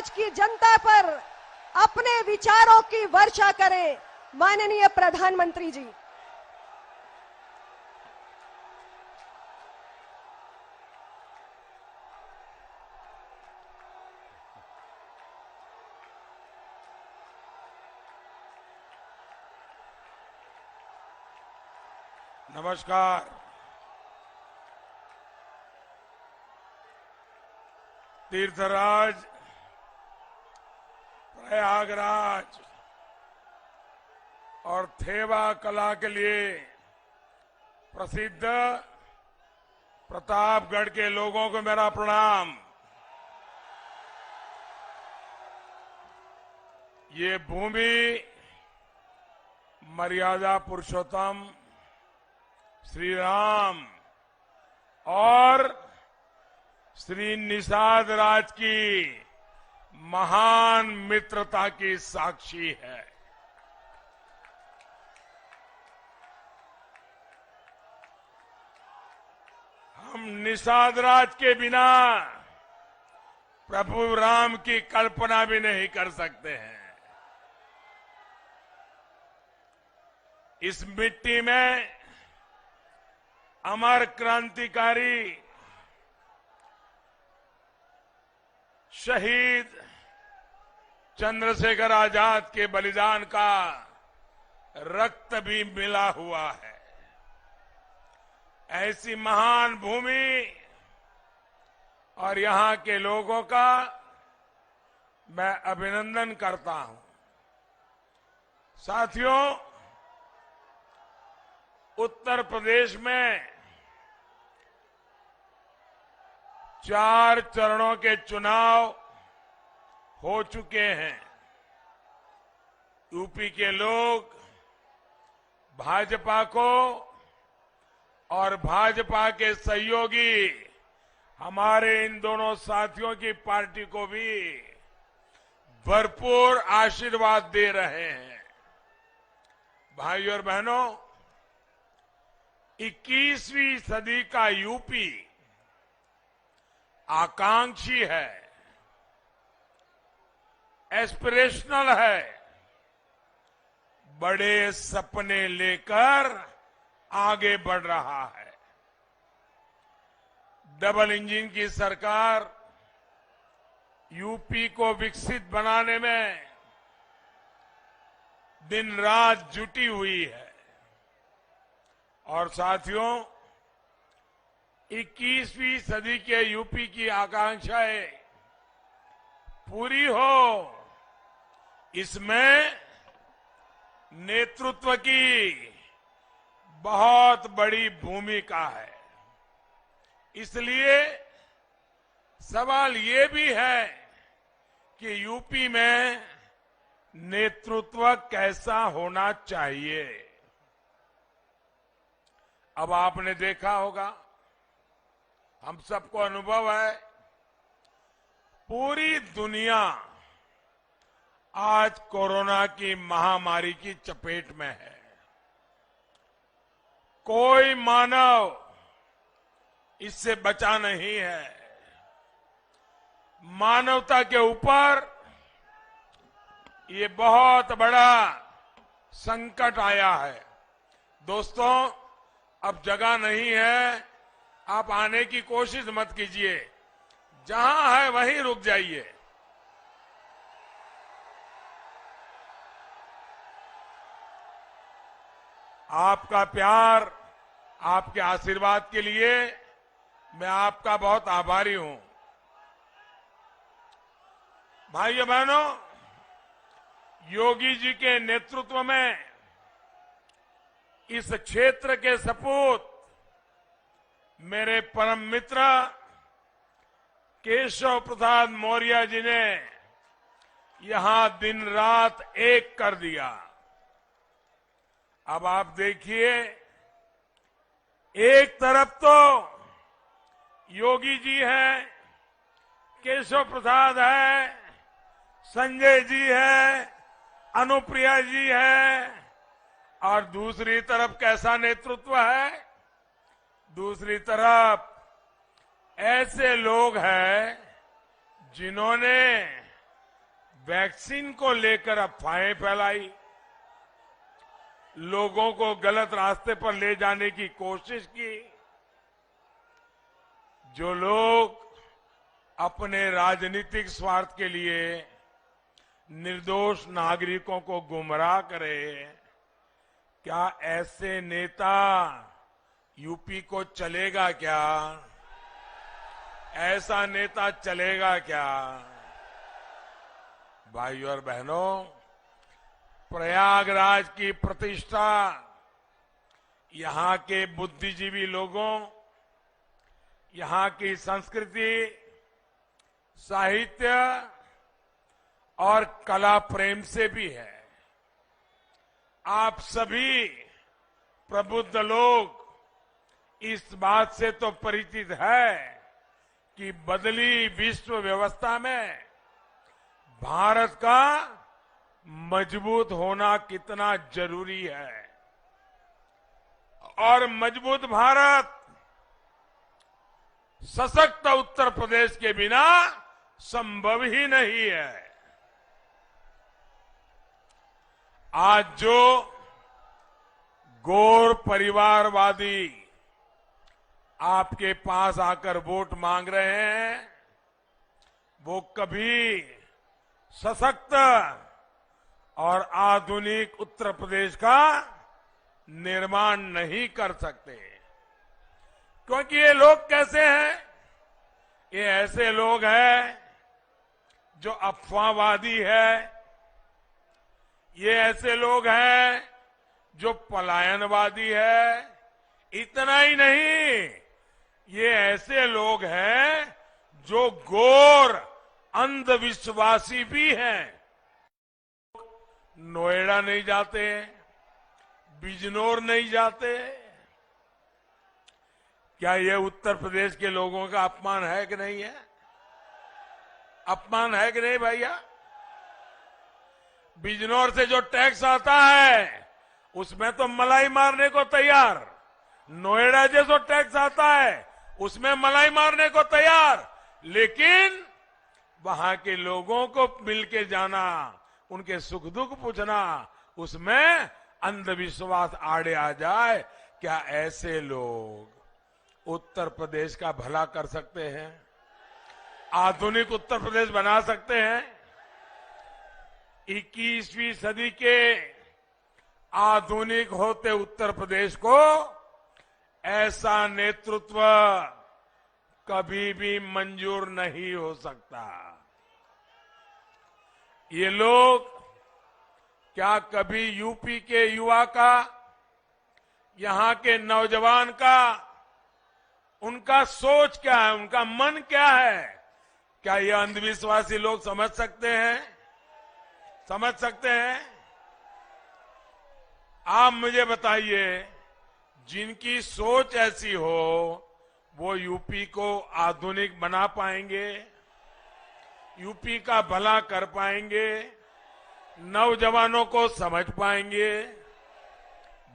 राज्य की जनता पर अपने विचारों की वर्षा करें। माननीय प्रधानमंत्री जी, नमस्कार। तीर्थराज प्रयागराज और थेवा कला के लिए प्रसिद्ध प्रतापगढ़ के लोगों को मेरा प्रणाम। ये भूमि मर्यादा पुरुषोत्तम श्री राम और श्री निषाद राज की महान मित्रता की साक्षी है। हम निषाद राज के बिना प्रभु राम की कल्पना भी नहीं कर सकते हैं। इस मिट्टी में अमर क्रांतिकारी शहीद चंद्रशेखर आजाद के बलिदान का रक्त भी मिला हुआ है। ऐसी महान भूमि और यहां के लोगों का मैं अभिनंदन करता हूं। साथियों, उत्तर प्रदेश में 4 चरणों के चुनाव हो चुके हैं। यूपी के लोग भाजपा को और भाजपा के सहयोगी हमारे इन दोनों साथियों की पार्टी को भी भरपूर आशीर्वाद दे रहे हैं। भाइयों और बहनों, 21वीं सदी का यूपी आकांक्षी है, एस्पिरेशनल है, बड़े सपने लेकर आगे बढ़ रहा है। डबल इंजन की सरकार यूपी को विकसित बनाने में दिन रात जुटी हुई है। और साथियों, 21वीं सदी के यूपी की आकांक्षाएं पूरी हो, इसमें नेतृत्व की बहुत बड़ी भूमिका है। इसलिए सवाल ये भी है कि यूपी में नेतृत्व कैसा होना चाहिए। अब आपने देखा होगा, हम सबको अनुभव है, पूरी दुनिया आज कोरोना की महामारी की चपेट में है। कोई मानव इससे बचा नहीं है। मानवता के ऊपर ये बहुत बड़ा संकट आया है। दोस्तों, अब जगह नहीं है, आप आने की कोशिश मत कीजिए, जहां है वहीं रुक जाइए। आपका प्यार, आपके आशीर्वाद के लिए मैं आपका बहुत आभारी हूं। भाइयों बहनों, योगी जी के नेतृत्व में इस क्षेत्र के सपूत मेरे परम मित्र केशव प्रसाद मौर्य जी ने यहां दिन रात एक कर दिया। अब आप देखिए, एक तरफ तो योगी जी हैं, केशव प्रसाद है, संजय जी है, अनुप्रिया जी है, और दूसरी तरफ कैसा नेतृत्व है? दूसरी तरफ ऐसे लोग हैं जिन्होंने वैक्सीन को लेकर अफवाहें फैलाई, लोगों को गलत रास्ते पर ले जाने की कोशिश की। जो लोग अपने राजनीतिक स्वार्थ के लिए निर्दोष नागरिकों को गुमराह करे, क्या ऐसे नेता यूपी को चलेगा क्या? ऐसा नेता चलेगा क्या? भाइयों और बहनों, प्रयागराज की प्रतिष्ठा, यहां के बुद्धिजीवी लोगों, यहां की संस्कृति, साहित्य और कला प्रेम से भी है। आप सभी प्रबुद्ध लोग इस बात से तो परिचित है कि बदली विश्व व्यवस्था में भारत का मजबूत होना कितना जरूरी है। और मजबूत भारत सशक्त उत्तर प्रदेश के बिना संभव ही नहीं है। आज जो गौर परिवारवादी आपके पास आकर वोट मांग रहे हैं, वो कभी सशक्त और आधुनिक उत्तर प्रदेश का निर्माण नहीं कर सकते। क्योंकि ये लोग कैसे हैं? ये ऐसे लोग हैं जो अफवाहवादी है, ये ऐसे लोग हैं जो पलायनवादी है। इतना ही नहीं, ये ऐसे लोग हैं जो घोर अंधविश्वासी भी हैं। नोएडा नहीं जाते, बिजनौर नहीं जाते। क्या ये उत्तर प्रदेश के लोगों का अपमान है कि नहीं है? अपमान है कि नहीं भैया? बिजनौर से जो टैक्स आता है उसमें तो मलाई मारने को तैयार, नोएडा से जो टैक्स आता है उसमें मलाई मारने को तैयार, लेकिन वहां के लोगों को मिलके जाना, उनके सुख दुख पूछना, उसमें अंधविश्वास आड़े आ जाए। क्या ऐसे लोग उत्तर प्रदेश का भला कर सकते हैं? आधुनिक उत्तर प्रदेश बना सकते हैं? 21वीं सदी के आधुनिक होते उत्तर प्रदेश को ऐसा नेतृत्व कभी भी मंजूर नहीं हो सकता। ये लोग क्या कभी यूपी के युवा का, यहां के नौजवान का, उनका सोच क्या है, उनका मन क्या है, क्या ये अंधविश्वासी लोग समझ सकते हैं? समझ सकते हैं? आप मुझे बताइए, जिनकी सोच ऐसी हो वो यूपी को आधुनिक बना पाएंगे? यूपी का भला कर पाएंगे? नौजवानों को समझ पाएंगे?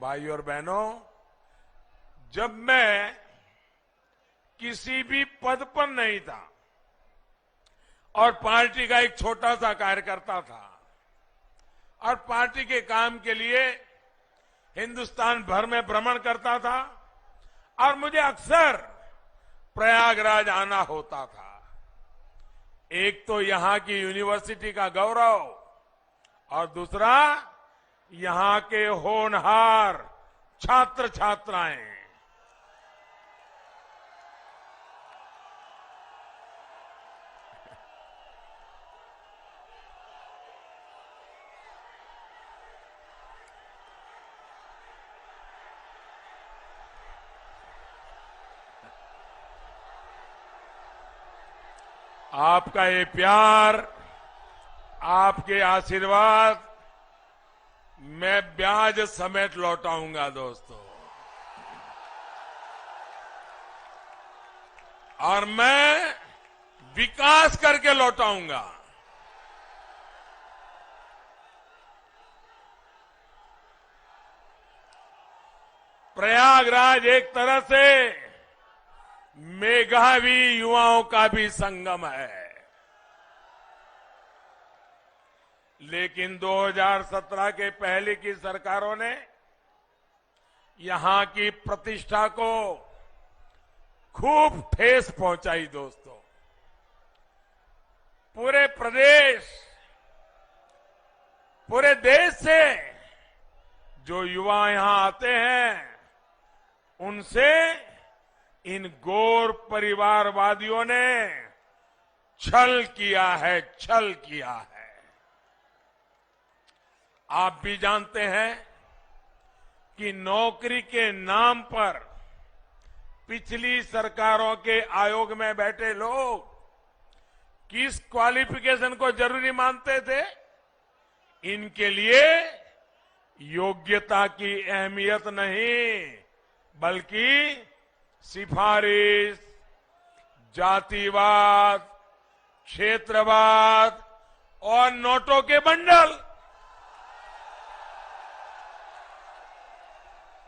भाइयों और बहनों, जब मैं किसी भी पद पर नहीं था और पार्टी का एक छोटा सा कार्यकर्ता था और पार्टी के काम के लिए हिंदुस्तान भर में भ्रमण करता था और मुझे अक्सर प्रयागराज आना होता था। एक तो यहां की यूनिवर्सिटी का गौरव और दूसरा यहां के होनहार छात्र छात्राएं। आपका ये प्यार, आपके आशीर्वाद मैं ब्याज समेत लौटाऊंगा दोस्तों। और मैं विकास करके लौटाऊंगा। प्रयागराज एक तरह से मेधावी युवाओं का भी संगम है। लेकिन 2017 के पहले की सरकारों ने यहां की प्रतिष्ठा को खूब ठेस पहुंचाई दोस्तों। पूरे प्रदेश, पूरे देश से जो युवा यहां आते हैं, उनसे इन गौर परिवारवादियों ने छल किया है, छल किया है। आप भी जानते हैं कि नौकरी के नाम पर पिछली सरकारों के आयोग में बैठे लोग किस क्वालिफिकेशन को जरूरी मानते थे? इनके लिए योग्यता की अहमियत नहीं, बल्कि सिफारिश, जातिवाद, क्षेत्रवाद और नोटों के बंडल,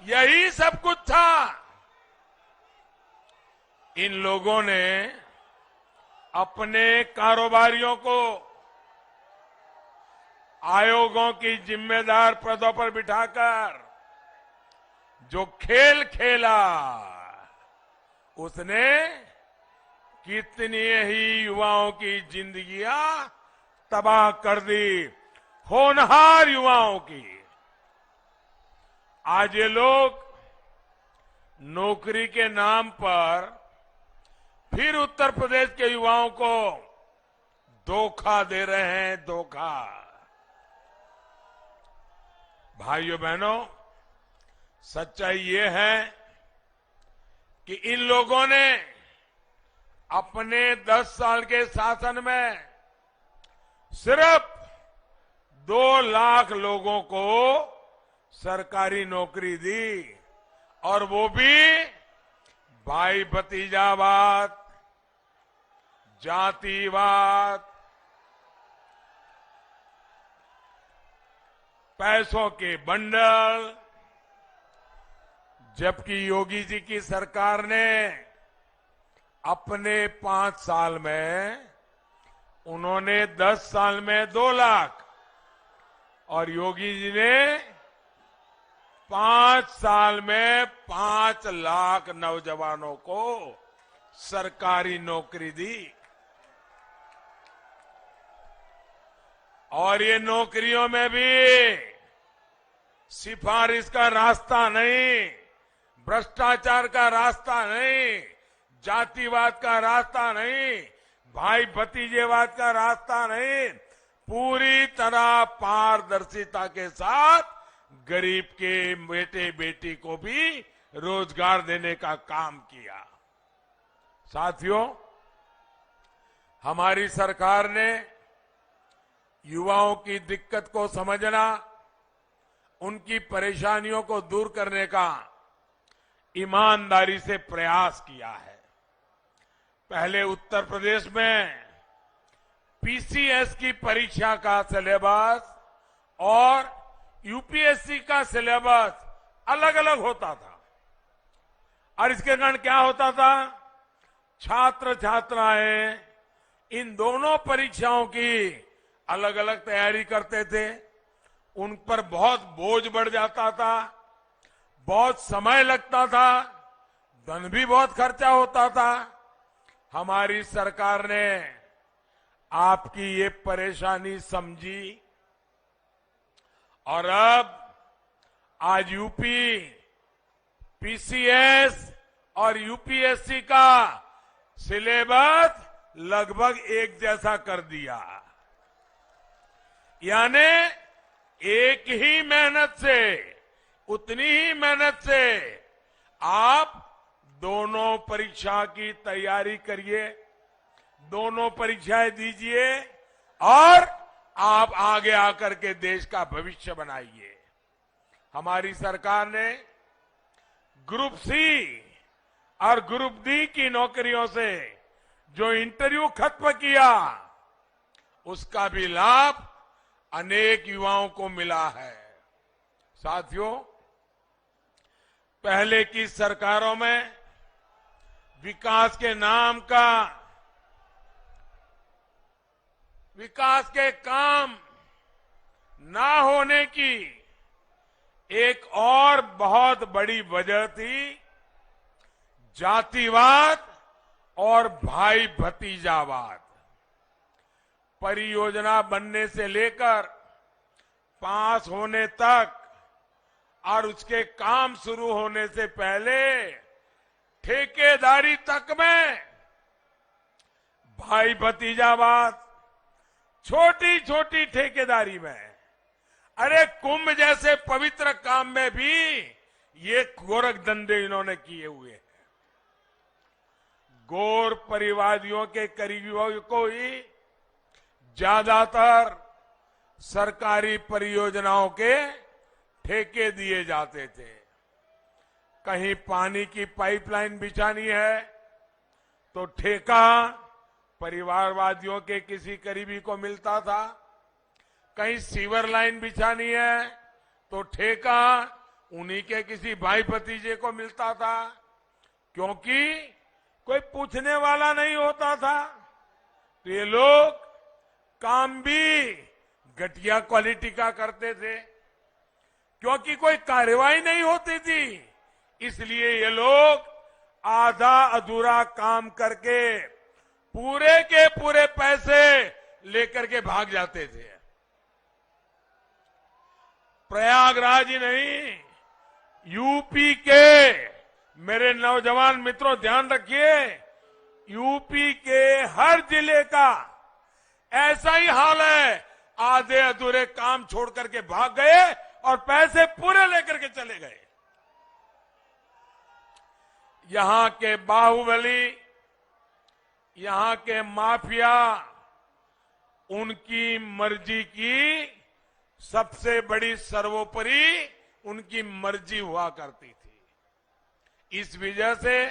यही सब कुछ था। इन लोगों ने अपने कारोबारियों को आयोगों की जिम्मेदार पदों पर बिठाकर जो खेल खेला, उसने कितनी ही युवाओं की जिंदगियां तबाह कर दी, होनहार युवाओं की। आज ये लोग नौकरी के नाम पर फिर उत्तर प्रदेश के युवाओं को धोखा दे रहे हैं, धोखा। भाइयों बहनों, सच्चाई ये है कि इन लोगों ने अपने 10 साल के शासन में सिर्फ 2 लाख लोगों को सरकारी नौकरी दी, और वो भी भाई भतीजावाद, जातिवाद, पैसों के बंडल। जबकि योगी जी की सरकार ने अपने 5 साल में, उन्होंने 10 साल में 2 लाख, और योगी जी ने 5 साल में 5 लाख नौजवानों को सरकारी नौकरी दी। और ये नौकरियों में भी सिफारिश का रास्ता नहीं, भ्रष्टाचार का रास्ता नहीं, जातिवाद का रास्ता नहीं, भाई भतीजेवाद का रास्ता नहीं, पूरी तरह पारदर्शिता के साथ गरीब के बेटे बेटी को भी रोजगार देने का काम किया। साथियों, हमारी सरकार ने युवाओं की दिक्कत को समझना, उनकी परेशानियों को दूर करने का ईमानदारी से प्रयास किया है। पहले उत्तर प्रदेश में पीसीएस की परीक्षा का सिलेबस और यूपीएससी का सिलेबस अलग अलग होता था, और इसके कारण क्या होता था, छात्र छात्राएं इन दोनों परीक्षाओं की अलग अलग तैयारी करते थे। उन पर बहुत बोझ बढ़ जाता था, बहुत समय लगता था, धन भी बहुत खर्चा होता था। हमारी सरकार ने आपकी ये परेशानी समझी, और अब आज यूपी पीसीएस और यूपीएससी का सिलेबस लगभग एक जैसा कर दिया। यानी एक ही मेहनत से, उतनी ही मेहनत से आप दोनों परीक्षा की तैयारी करिए, दोनों परीक्षाएं दीजिए, और आप आगे आकर के देश का भविष्य बनाइए। हमारी सरकार ने ग्रुप सी और ग्रुप डी की नौकरियों से जो इंटरव्यू खत्म किया, उसका भी लाभ अनेक युवाओं को मिला है। साथियों, पहले की सरकारों में विकास के नाम का, विकास के काम ना होने की एक और बहुत बड़ी वजह थी जातिवाद और भाई भतीजावाद। परियोजना बनने से लेकर पास होने तक और उसके काम शुरू होने से पहले ठेकेदारी तक में भाई भतीजावाद, छोटी छोटी ठेकेदारी में, अरे कुंभ जैसे पवित्र काम में भी ये गोरख धंधे इन्होंने किए हुए हैं। गौर परिवादियों के करीबियों को ही ज्यादातर सरकारी परियोजनाओं के ठेके दिए जाते थे। कहीं पानी की पाइपलाइन बिछानी है तो ठेका परिवारवादियों के किसी करीबी को मिलता था, कहीं सीवर लाइन बिछानी है तो ठेका उन्हीं के किसी भाई भतीजे को मिलता था, क्योंकि कोई पूछने वाला नहीं होता था। तो ये लोग काम भी घटिया क्वालिटी का करते थे, क्योंकि कोई कार्रवाई नहीं होती थी, इसलिए ये लोग आधा अधूरा काम करके पूरे के पूरे पैसे लेकर के भाग जाते थे। प्रयागराज ही नहीं, यूपी के मेरे नौजवान मित्रों ध्यान रखिए, यूपी के हर जिले का ऐसा ही हाल है। आधे अधूरे काम छोड़ करके भाग गए और पैसे पूरे लेकर के चले गए। यहां के बाहुबली, यहां के माफिया, उनकी मर्जी की सबसे बड़ी सर्वोपरि उनकी मर्जी हुआ करती थी। इस वजह से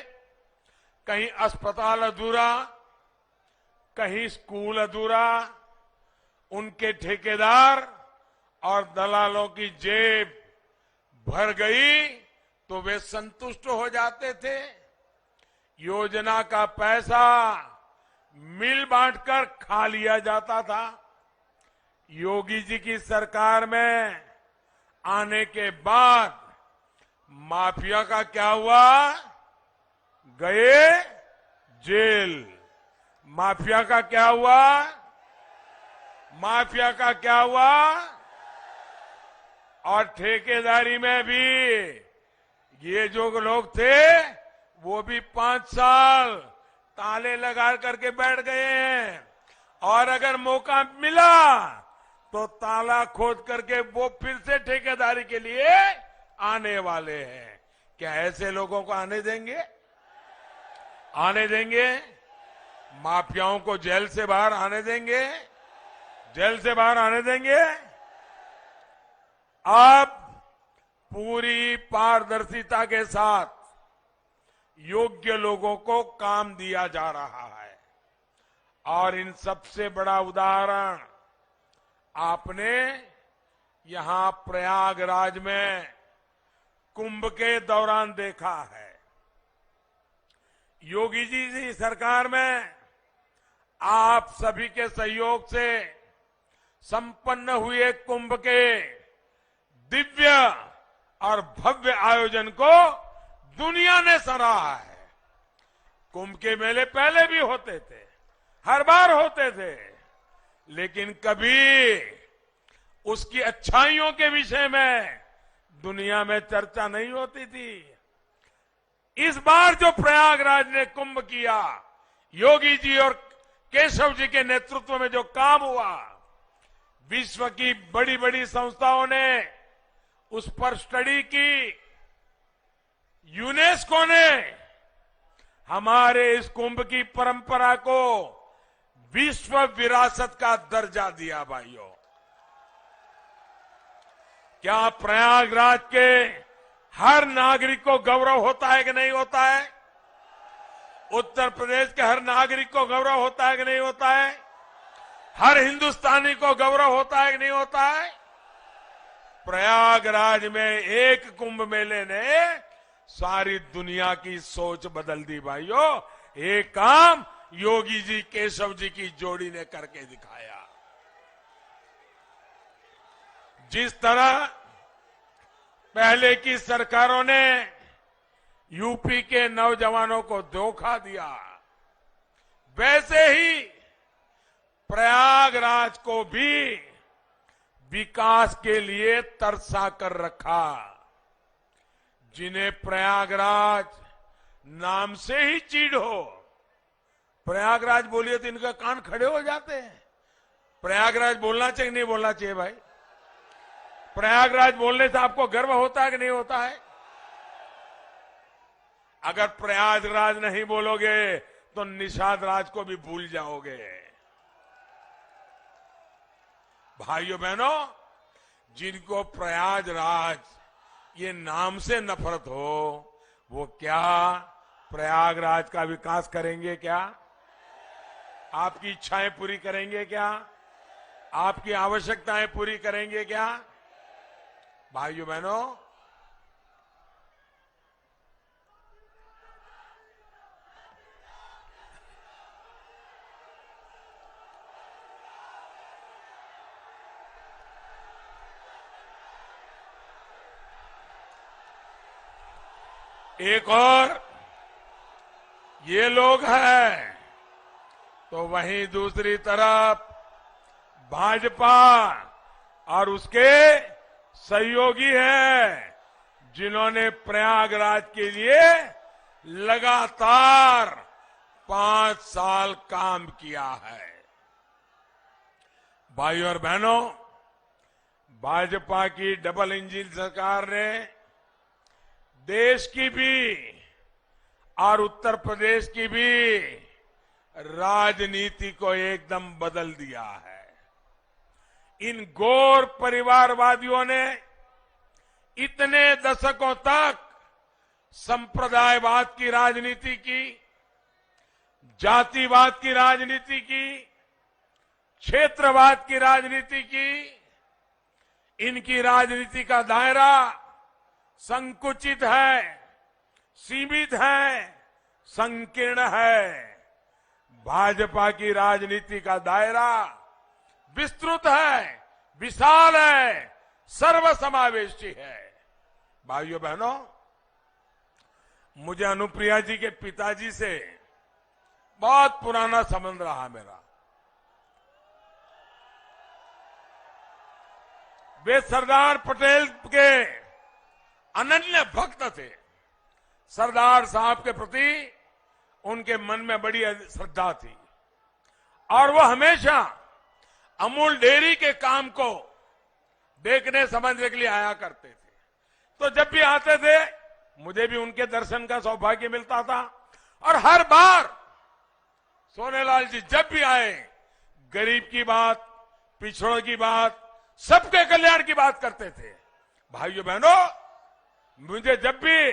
कहीं अस्पताल अधूरा, कहीं स्कूल अधूरा, उनके ठेकेदार और दलालों की जेब भर गई तो वे संतुष्ट हो जाते थे। योजना का पैसा मिल बांटकर खा लिया जाता था। योगी जी की सरकार में आने के बाद माफिया का क्या हुआ? गए जेल। माफिया का क्या हुआ? माफिया का क्या हुआ? और ठेकेदारी में भी ये जो लोग थे वो भी 5 साल ताले लगा करके बैठ गए हैं, और अगर मौका मिला तो ताला खोद करके वो फिर से ठेकेदारी के लिए आने वाले हैं। क्या ऐसे लोगों को आने देंगे? आने देंगे? माफियाओं को जेल से बाहर आने देंगे? जेल से बाहर आने देंगे? अब पूरी पारदर्शिता के साथ योग्य लोगों को काम दिया जा रहा है, और इन सबसे बड़ा उदाहरण आपने यहां प्रयागराज में कुंभ के दौरान देखा है। योगी जी की सरकार में आप सभी के सहयोग से संपन्न हुए कुंभ के दिव्य और भव्य आयोजन को दुनिया ने सराहा है। कुंभ के मेले पहले भी होते थे, हर बार होते थे, लेकिन कभी उसकी अच्छाइयों के विषय में दुनिया में चर्चा नहीं होती थी। इस बार जो प्रयागराज ने कुंभ किया, योगी जी और केशव जी के नेतृत्व में जो काम हुआ, विश्व की बड़ी बड़ी संस्थाओं ने उस पर स्टडी की। यूनेस्को ने हमारे इस कुंभ की परंपरा को विश्व विरासत का दर्जा दिया। भाइयों, क्या प्रयागराज के हर नागरिक को गौरव होता है कि नहीं होता है? उत्तर प्रदेश के हर नागरिक को गौरव होता है कि नहीं होता है? हर हिंदुस्तानी को गौरव होता है कि नहीं होता है? प्रयागराज में एक कुंभ मेले ने सारी दुनिया की सोच बदल दी। भाइयों, एक काम योगी जी केशव जी की जोड़ी ने करके दिखाया। जिस तरह पहले की सरकारों ने यूपी के नौजवानों को धोखा दिया, वैसे ही प्रयागराज को भी विकास के लिए तरसा कर रखा। जिन्हें प्रयागराज नाम से ही चीड़ हो, प्रयागराज बोलिए तो इनका कान खड़े हो जाते हैं। प्रयागराज बोलना चाहिए नहीं बोलना चाहिए भाई? प्रयागराज बोलने से आपको गर्व होता है कि नहीं होता है? अगर प्रयागराज नहीं बोलोगे तो निषाद राज को भी भूल जाओगे। भाइयों बहनों, जिनको प्रयागराज ये नाम से नफरत हो, वो क्या प्रयागराज का विकास करेंगे? क्या आपकी इच्छाएं पूरी करेंगे? क्या आपकी आवश्यकताएं पूरी करेंगे? क्या भाइयों बहनों, एक और ये लोग हैं, तो वहीं दूसरी तरफ भाजपा और उसके सहयोगी हैं, जिन्होंने प्रयागराज के लिए लगातार 5 साल काम किया है। भाइयों और बहनों, भाजपा की डबल इंजन सरकार ने देश की भी और उत्तर प्रदेश की भी राजनीति को एकदम बदल दिया है। इन घोर परिवारवादियों ने इतने दशकों तक संप्रदायवाद की राजनीति की, जातिवाद की राजनीति की, क्षेत्रवाद की राजनीति की। इनकी राजनीति का दायरा संकुचित है, सीमित है, संकीर्ण है। भाजपा की राजनीति का दायरा विस्तृत है, विशाल है, सर्वसमावेशी है। भाइयों बहनों, मुझे अनुप्रिया जी के पिताजी से बहुत पुराना संबंध रहा मेरा। वे सरदार पटेल के अनन्य भक्त थे। सरदार साहब के प्रति उनके मन में बड़ी श्रद्धा थी और वो हमेशा अमूल डेयरी के काम को देखने समझने के लिए आया करते थे। तो जब भी आते थे, मुझे भी उनके दर्शन का सौभाग्य मिलता था। और हर बार सोनेलाल जी जब भी आए, गरीब की बात, पिछड़ों की बात, सबके कल्याण की बात करते थे। भाइयों बहनों, मुझे जब भी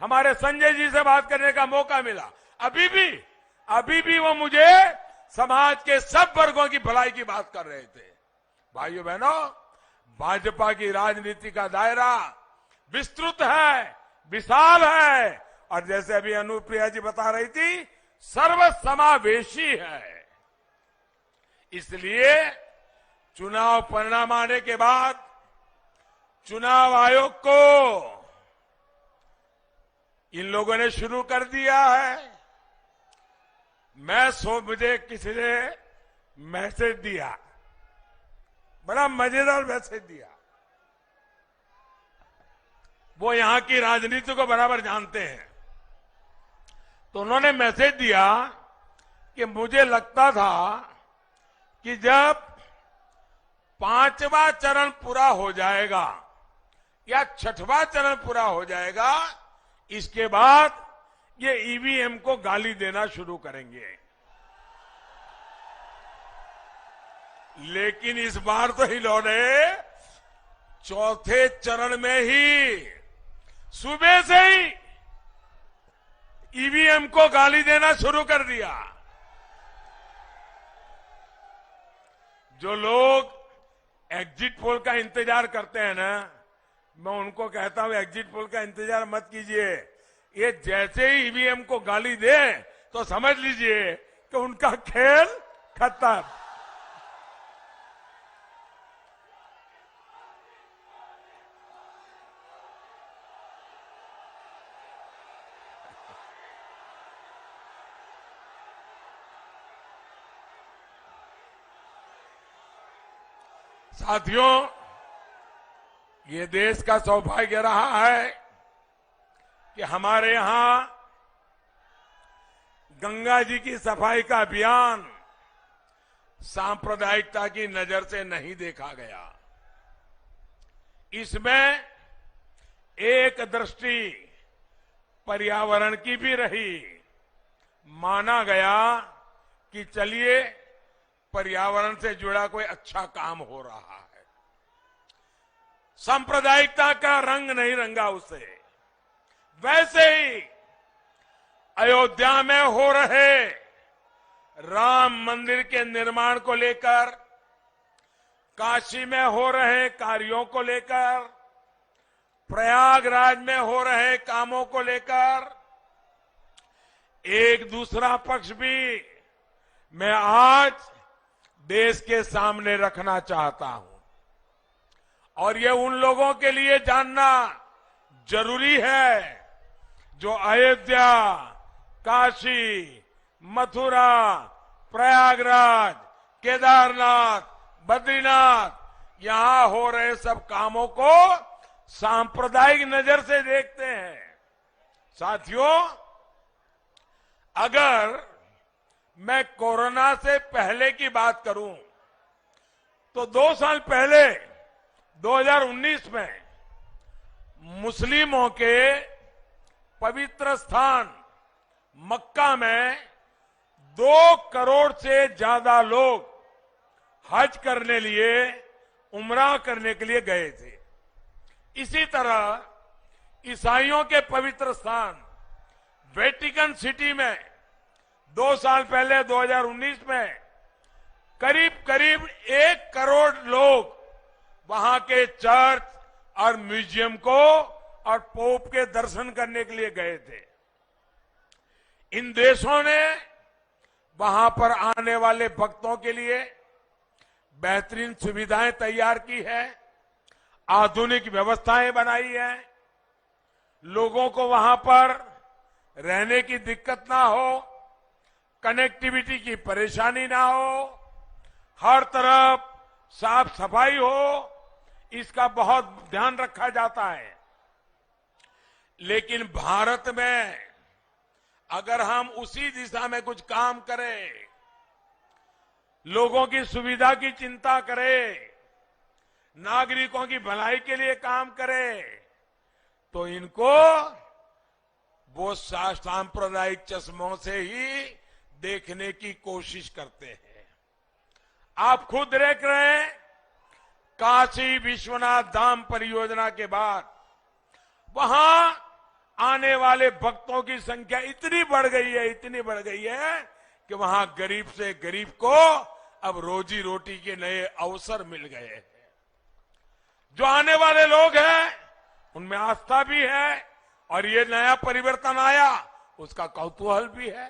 हमारे संजय जी से बात करने का मौका मिला, अभी भी वो मुझे समाज के सब वर्गों की भलाई की बात कर रहे थे। भाइयों बहनों, भाजपा की राजनीति का दायरा विस्तृत है, विशाल है और जैसे अभी अनुप्रिया जी बता रही थी, सर्वसमावेशी है। इसलिए चुनाव परिणाम आने के बाद चुनाव आयोग को इन लोगों ने शुरू कर दिया है। मुझे किसी ने मैसेज दिया, बड़ा मजेदार मैसेज दिया। वो यहां की राजनीति को बराबर जानते हैं। तो उन्होंने मैसेज दिया कि मुझे लगता था कि जब 5वां चरण पूरा हो जाएगा या 6वां चरण पूरा हो जाएगा, इसके बाद ये ईवीएम को गाली देना शुरू करेंगे। लेकिन इस बार तो इन्होंने 4थे चरण में ही सुबह से ही ईवीएम को गाली देना शुरू कर दिया। जो लोग एग्जिट पोल का इंतजार करते हैं ना, मैं उनको कहता हूं एग्जिट पोल का इंतजार मत कीजिए। ये जैसे ही ईवीएम को गाली दे तो समझ लीजिए कि उनका खेल खत्म। साथियों, ये देश का सौभाग्य रहा है कि हमारे यहां गंगा जी की सफाई का अभियान सांप्रदायिकता की नजर से नहीं देखा गया। इसमें एक दृष्टि पर्यावरण की भी रही। माना गया कि चलिए पर्यावरण से जुड़ा कोई अच्छा काम हो रहा है। सांप्रदायिकता का रंग नहीं रंगा उसे। वैसे ही अयोध्या में हो रहे राम मंदिर के निर्माण को लेकर, काशी में हो रहे कार्यों को लेकर, प्रयागराज में हो रहे कामों को लेकर एक दूसरा पक्ष भी मैं आज देश के सामने रखना चाहता हूं। और ये उन लोगों के लिए जानना जरूरी है जो अयोध्या, काशी, मथुरा, प्रयागराज, केदारनाथ, बद्रीनाथ यहां हो रहे सब कामों को सांप्रदायिक नजर से देखते हैं। साथियों, अगर मैं कोरोना से पहले की बात करूं तो 2 साल पहले 2019 में मुस्लिमों के पवित्र स्थान मक्का में 2 करोड़ से ज्यादा लोग हज करने लिए, उम्रा करने के लिए गए थे। इसी तरह ईसाइयों के पवित्र स्थान वेटिकन सिटी में 2 साल पहले 2019 में करीब करीब 1 करोड़ लोग वहां के चर्च और म्यूजियम को और पोप के दर्शन करने के लिए गए थे। इन देशों ने वहां पर आने वाले भक्तों के लिए बेहतरीन सुविधाएं तैयार की है, आधुनिक व्यवस्थाएं बनाई है, लोगों को वहां पर रहने की दिक्कत ना हो, कनेक्टिविटी की परेशानी ना हो, हर तरफ साफ सफाई हो, इसका बहुत ध्यान रखा जाता है। लेकिन भारत में अगर हम उसी दिशा में कुछ काम करें, लोगों की सुविधा की चिंता करें, नागरिकों की भलाई के लिए काम करें, तो इनको वो सांप्रदायिक चश्मों से ही देखने की कोशिश करते हैं। आप खुद देख रहे हैं, काशी विश्वनाथ धाम परियोजना के बाद वहां आने वाले भक्तों की संख्या इतनी बढ़ गई है कि वहां गरीब से गरीब को अब रोजी रोटी के नए अवसर मिल गए हैं। जो आने वाले लोग हैं उनमें आस्था भी है और ये नया परिवर्तन आया उसका कौतूहल भी है।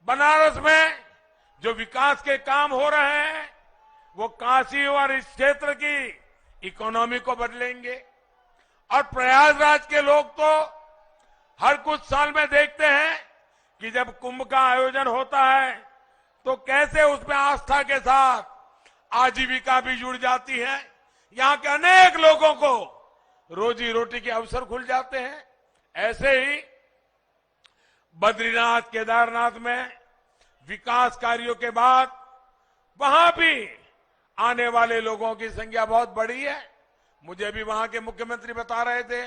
बनारस में जो विकास के काम हो रहे हैं वो काशी और इस क्षेत्र की इकोनॉमी को बदलेंगे। और प्रयागराज के लोग तो हर कुछ साल में देखते हैं कि जब कुंभ का आयोजन होता है तो कैसे उसमें आस्था के साथ आजीविका भी जुड़ जाती है। यहां के अनेक लोगों को रोजी रोटी के अवसर खुल जाते हैं। ऐसे ही बद्रीनाथ, केदारनाथ में विकास कार्यों के बाद वहां भी आने वाले लोगों की संख्या बहुत बढ़ी है। मुझे भी वहां के मुख्यमंत्री बता रहे थे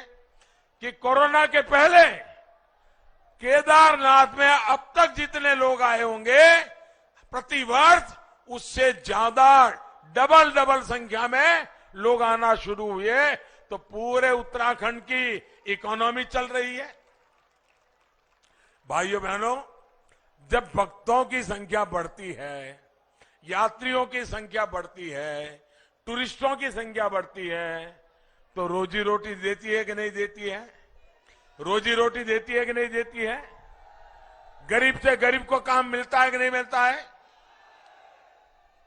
कि कोरोना के पहले केदारनाथ में अब तक जितने लोग आए होंगे प्रति वर्ष उससे ज्यादा डबल संख्या में लोग आना शुरू हुए। तो पूरे उत्तराखंड की इकोनॉमी चल रही है। भाइयों बहनों, जब भक्तों की संख्या बढ़ती है, यात्रियों की संख्या बढ़ती है, टूरिस्टों की संख्या बढ़ती है, तो रोजी रोटी देती है कि नहीं देती है? रोजी रोटी देती है कि नहीं देती है? गरीब से गरीब को काम मिलता है कि नहीं मिलता है?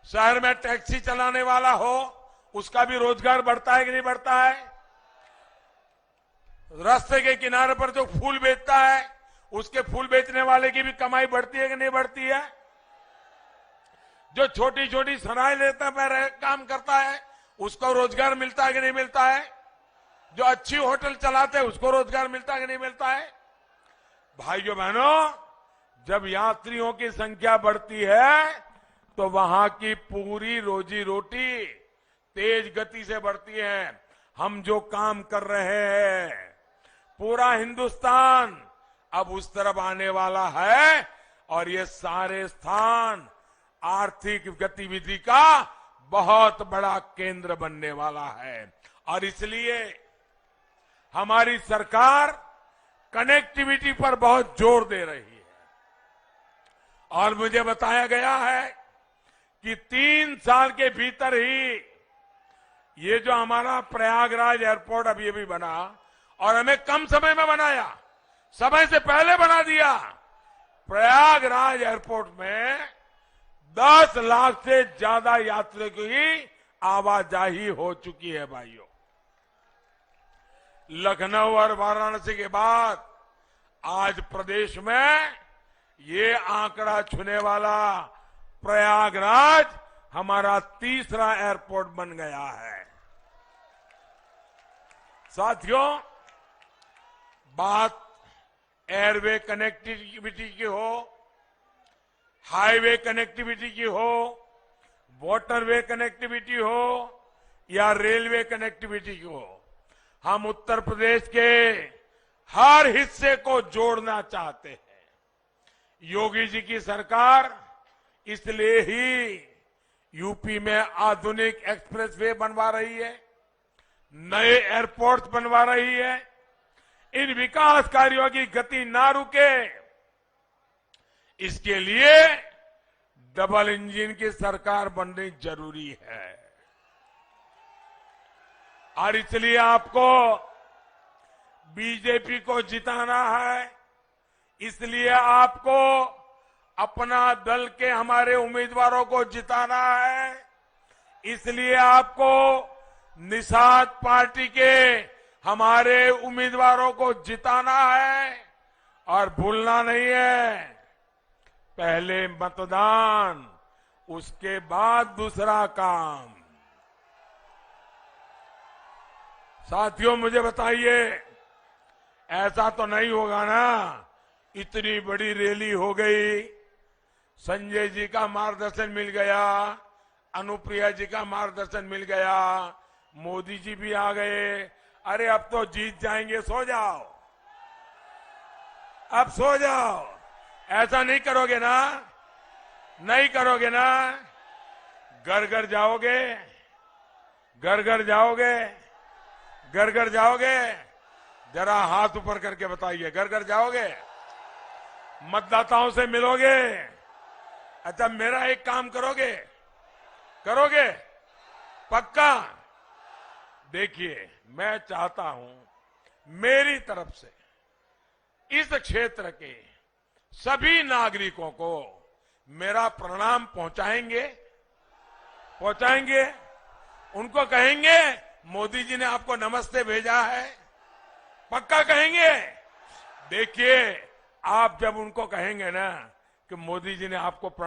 शहर में टैक्सी चलाने वाला हो उसका भी रोजगार बढ़ता है कि नहीं बढ़ता है? रास्ते के किनारे पर जो फूल बेचता है उसके फूल बेचने वाले की भी कमाई बढ़ती है कि नहीं बढ़ती है? जो छोटी छोटी सराय लेता है काम करता है उसको रोजगार मिलता है कि नहीं मिलता है? जो अच्छी होटल चलाते हैं उसको रोजगार मिलता है कि नहीं मिलता है? भाइयों बहनों, जब यात्रियों की संख्या बढ़ती है तो वहां की पूरी रोजी रोटी तेज गति से बढ़ती है। हम जो काम कर रहे हैं, पूरा हिंदुस्तान अब उस तरफ आने वाला है और ये सारे स्थान आर्थिक गतिविधि का बहुत बड़ा केंद्र बनने वाला है। और इसलिए हमारी सरकार कनेक्टिविटी पर बहुत जोर दे रही है। और मुझे बताया गया है कि 3 साल के भीतर ही ये जो हमारा प्रयागराज एयरपोर्ट अभी अभी बना, और हमें कम समय में बनाया, समय से पहले बना दिया। प्रयागराज एयरपोर्ट में 10 लाख से ज्यादा यात्रियों की आवाजाही हो चुकी है। भाइयों, लखनऊ और वाराणसी के बाद आज प्रदेश में ये आंकड़ा छूने वाला प्रयागराज हमारा तीसरा एयरपोर्ट बन गया है। साथियों, बात एयरवे कनेक्टिविटी की हो, हाईवे कनेक्टिविटी की हो, वाटरवे कनेक्टिविटी हो या रेलवे कनेक्टिविटी की हो, हम उत्तर प्रदेश के हर हिस्से को जोड़ना चाहते हैं। योगी जी की सरकार इसलिए ही यूपी में आधुनिक एक्सप्रेसवे बनवा रही है, नए एयरपोर्ट बनवा रही है। इन विकास कार्यों की गति ना रुके, इसके लिए डबल इंजन की सरकार बननी जरूरी है। और इसलिए आपको बीजेपी को जिताना है, इसलिए आपको अपना दल के हमारे उम्मीदवारों को जिताना है, इसलिए आपको निषाद पार्टी के हमारे उम्मीदवारों को जिताना है। और भूलना नहीं है, पहले मतदान, उसके बाद दूसरा काम। साथियों, मुझे बताइए, ऐसा तो नहीं होगा ना, इतनी बड़ी रैली हो गई, संजय जी का मार्गदर्शन मिल गया, अनुप्रिया जी का मार्गदर्शन मिल गया, मोदी जी भी आ गए, अरे अब तो जीत जाएंगे, सो जाओ, अब सो जाओ। ऐसा नहीं करोगे ना, नहीं करोगे ना? घर घर जाओगे, घर घर जाओगे, घर घर जाओगे? जरा हाथ ऊपर करके बताइए, घर घर जाओगे? मतदाताओं से मिलोगे? अच्छा, मेरा एक काम करोगे? करोगे? पक्का? देखिए, मैं चाहता हूं मेरी तरफ से इस क्षेत्र के सभी नागरिकों को मेरा प्रणाम पहुंचाएंगे, पहुंचाएंगे? उनको कहेंगे मोदी जी ने आपको नमस्ते भेजा है? पक्का कहेंगे? देखिए, आप जब उनको कहेंगे ना कि मोदी जी ने आपको